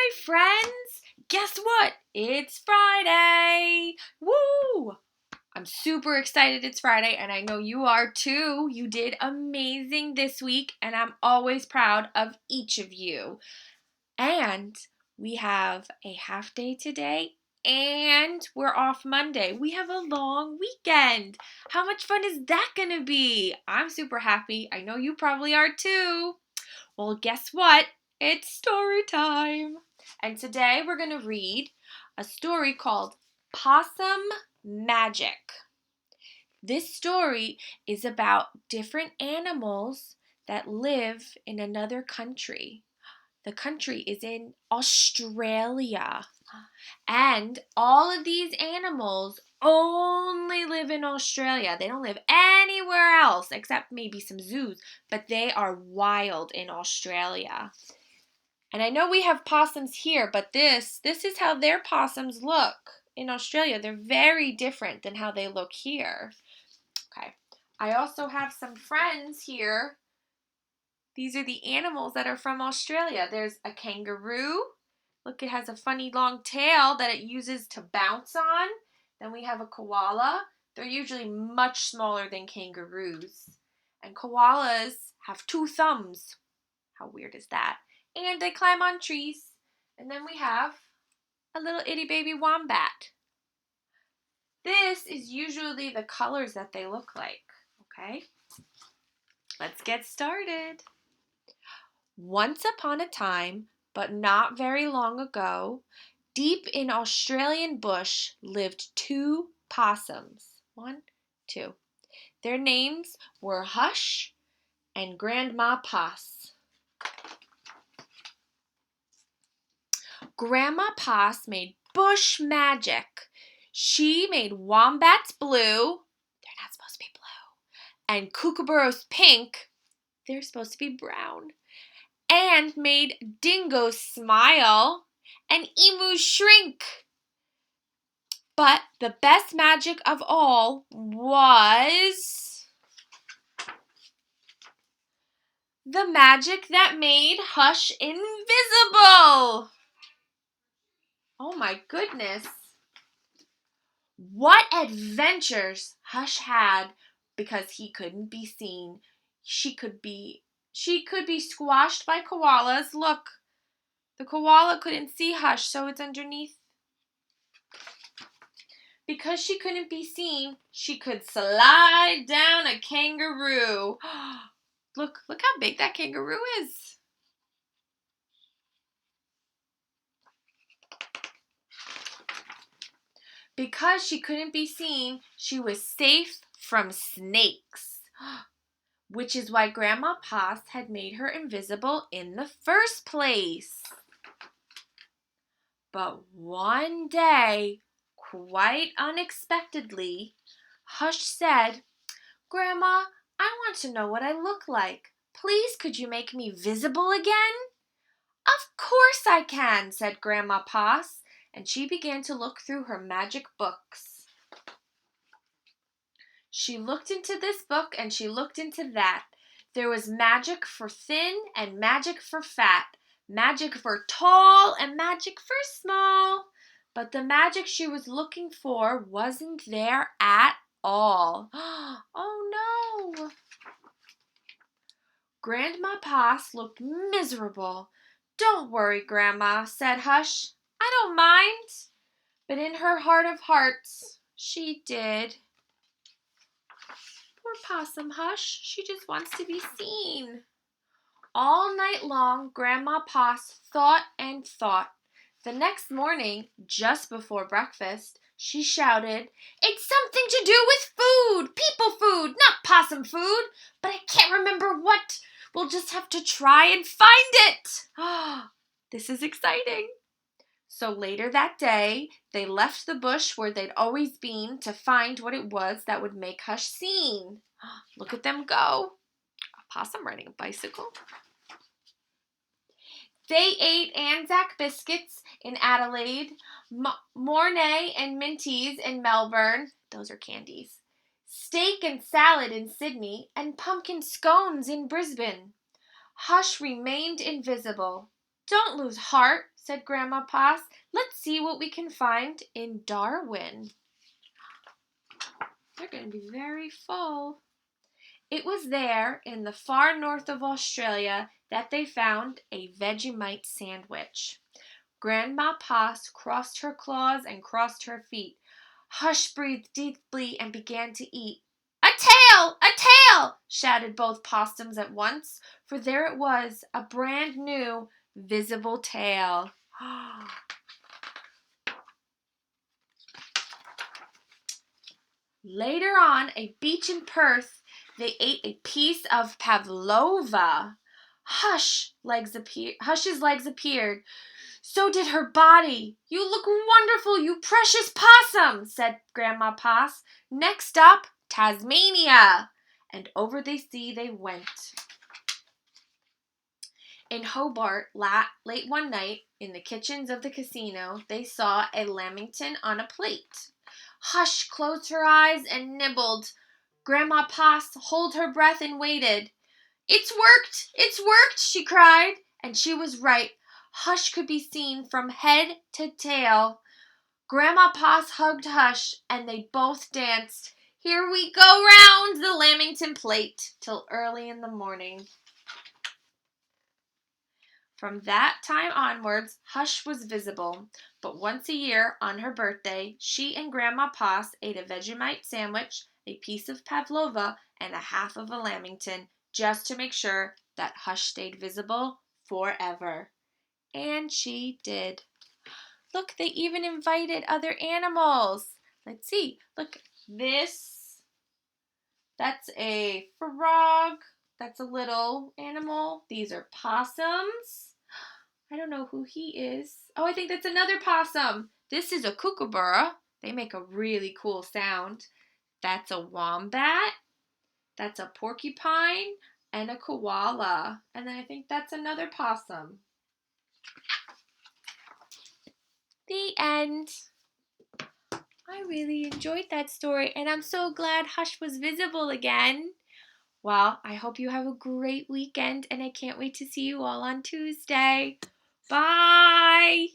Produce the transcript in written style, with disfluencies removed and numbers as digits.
Hi, friends! Guess what? It's Friday! Woo! I'm super excited it's Friday, and I know you are too. You did amazing this week, and I'm always proud of each of you. And we have a half day today, and we're off Monday. We have a long weekend. How much fun is that gonna be? I'm super happy. I know you probably are too. Well, guess what? It's story time. And today we're going to read a story called Possum Magic. This story is about different animals that live in another country. The country is in Australia. And all of these animals only live in Australia. They don't live anywhere else except maybe some zoos, but they are wild in Australia. And I know we have possums here, but this is how their possums look in Australia. They're very different than how they look here. Okay. I also have some friends here. These are the animals that are from Australia. There's a kangaroo. Look, it has a funny long tail that it uses to bounce on. Then we have a koala. They're usually much smaller than kangaroos. And koalas have 2 thumbs. How weird is that? And they climb on trees. And then we have a little itty baby wombat. This is usually the colors that they look like. Okay? Let's get started. Once upon a time, but not very long ago, deep in Australian bush lived 2 possums. 1, 2. Their names were Hush and Grandma Poss. Grandma Poss made bush magic. She made wombats blue. They're not supposed to be blue. And kookaburras pink. They're supposed to be brown. And made dingoes smile and emus shrink. But the best magic of all was the magic that made Hush invisible. Oh my goodness. What adventures Hush had because he couldn't be seen. She could be squashed by koalas. Look, the koala couldn't see Hush, so it's underneath. Because she couldn't be seen, she could slide down a kangaroo. Look how big that kangaroo is. Because she couldn't be seen, she was safe from snakes. Which is why Grandma Poss had made her invisible in the first place. But one day, quite unexpectedly, Hush said, "Grandma, I want to know what I look like. Please, could you make me visible again?" "Of course I can," said Grandma Poss, and she began to look through her magic books. She looked into this book and she looked into that. There was magic for thin and magic for fat, magic for tall and magic for small. But the magic she was looking for wasn't there at all. Oh no! Grandma Poss looked miserable. "Don't worry, Grandma," said Hush. "I don't mind." But in her heart of hearts, she did. Poor Possum Hush. She just wants to be seen. All night long, Grandma Poss thought and thought. The next morning, just before breakfast, she shouted, "It's something to do with food! People food, not possum food! But I can't remember what. We'll just have to try and find it!" This is exciting. So later that day, they left the bush where they'd always been to find what it was that would make Hush seen. Look at them go. A possum riding a bicycle. They ate Anzac biscuits in Adelaide, Mornay and Minties in Melbourne. Those are candies. Steak and salad in Sydney, and pumpkin scones in Brisbane. Hush remained invisible. "Don't lose heart," said Grandma Poss. Let's see what we can find in Darwin. They're going to be very full. It was there in the far north of Australia that they found a Vegemite sandwich. Grandma Poss crossed her claws and crossed her feet. Hush breathed deeply and began to eat. "A tail! A tail!" shouted both possums at once, for there it was, a brand new, visible tail. Later on a beach in Perth, they ate a piece of pavlova. Hush's legs appeared. So did her body. "You look wonderful, you precious possum," said Grandma Poss. "Next up, Tasmania." And over the sea they went. In Hobart, late one night, in the kitchens of the casino, they saw a lamington on a plate. Hush closed her eyes and nibbled. Grandma Poss held her breath and waited. "It's worked! It's worked!" she cried. And she was right. Hush could be seen from head to tail. Grandma Poss hugged Hush, and they both danced "Here we go round" the lamington plate till early in the morning. From that time onwards, Hush was visible, but once a year, on her birthday, she and Grandma Poss ate a Vegemite sandwich, a piece of pavlova, and a half of a lamington, just to make sure that Hush stayed visible forever. And she did. Look, they even invited other animals. Let's see. Look, that's a frog. That's a little animal. These are possums. I don't know who he is. Oh, I think that's another possum. This is a kookaburra. They make a really cool sound. That's a wombat. That's a porcupine and a koala. And then I think that's another possum. The end. I really enjoyed that story, and I'm so glad Hush was visible again. Well, I hope you have a great weekend, and I can't wait to see you all on Tuesday. Bye!